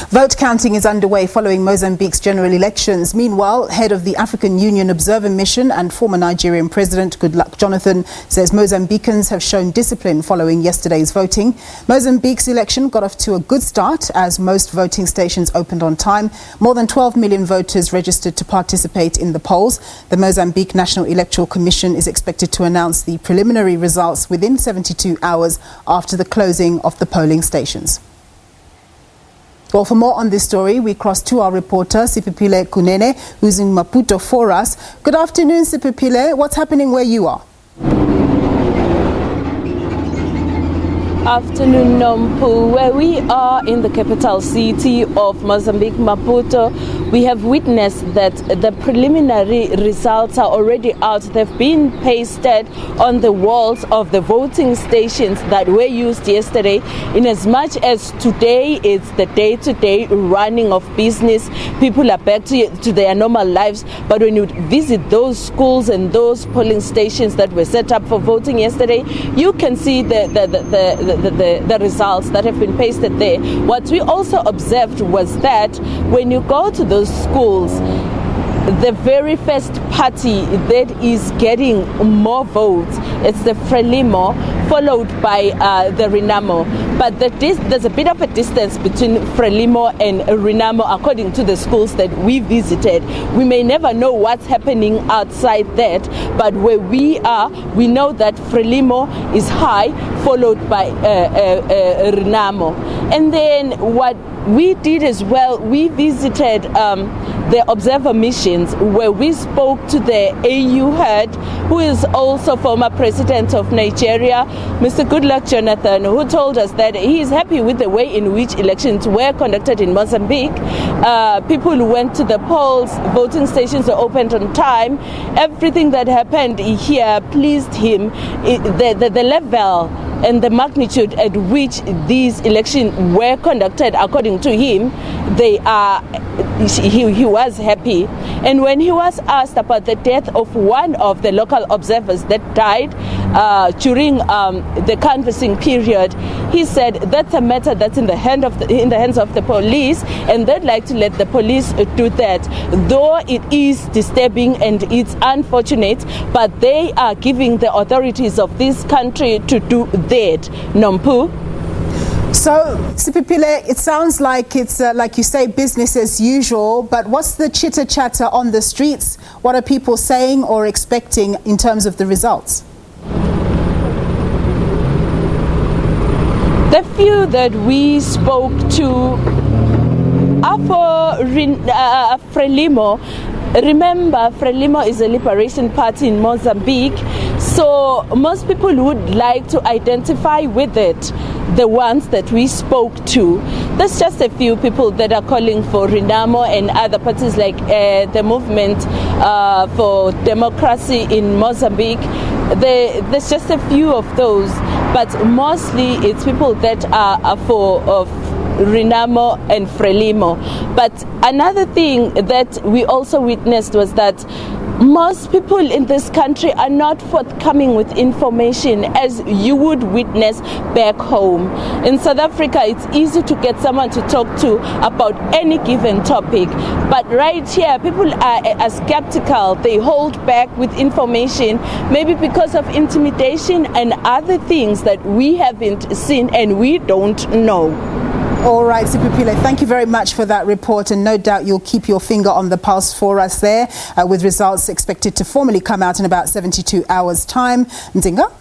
Vote counting is underway following Mozambique's general elections. Meanwhile, head of the African Union Observer Mission and former Nigerian President Goodluck Jonathan says Mozambicans have shown discipline following yesterday's voting. Mozambique's election got off to a good start as most voting stations opened on time. More than 12 million voters registered to participate in the polls. The Mozambique National Electoral Commission is expected to announce the preliminary results within 72 hours after the closing of the polling stations. Well, for more on this story, we cross to our reporter, Sphephile Kunene, who's in Maputo for us. Good afternoon, Sphephile. What's happening where you are? Afternoon, Nompu. Where we are in the capital city of Mozambique, Maputo, we have witnessed that the preliminary results are already out. They've been pasted on the walls of the voting stations that were used yesterday. In as much as today it's the day-to-day running of business, people are back to their normal lives. But when you visit those schools and those polling stations that were set up for voting yesterday, you can see the results that have been pasted there. What we also observed was that when you go to those schools, the very first party that is getting more votes, it's the Frelimo, followed by the Renamo. But there's a bit of a distance between Frelimo and Renamo according to the schools that we visited. We may never know what's happening outside that, but where we are, we know that Frelimo is high, followed by Renamo. And then what we did as well, we visited the observer missions where we spoke to the AU head, who is also former president of Nigeria, Mr. Goodluck Jonathan, who told us that he is happy with the way in which elections were conducted in Mozambique. People went to the polls, voting stations were opened on time. Everything that happened here pleased him. The level and the magnitude at which these elections were conducted, according to him, he was happy. And when he was asked about the death of one of the local observers that died during the canvassing period, he said that's a matter that's in the hands of the police, and they'd like to let the police do that. Though it is disturbing and it's unfortunate, but they are giving the authorities of this country to do that. Nompu. So, Sphephile, it sounds like it's, like you say, business as usual, but what's the chitter-chatter on the streets? What are people saying or expecting in terms of the results? The few that we spoke to are for Frelimo. Remember, Frelimo is a liberation party in Mozambique, so most people would like to identify with it, the ones that we spoke to. There's just a few people that are calling for Renamo and other parties like the Movement for Democracy in Mozambique. There's just a few of those, but mostly it's people that are for Renamo and Frelimo. But another thing that we also witnessed was that most people in this country are not forthcoming with information as you would witness back home. In South Africa, it's easy to get someone to talk to about any given topic. But right here, people are skeptical. They hold back with information, maybe because of intimidation and other things that we haven't seen and we don't know. All right, Sphephile, thank you very much for that report, and no doubt you'll keep your finger on the pulse for us there, with results expected to formally come out in about 72 hours' time. Nzinga?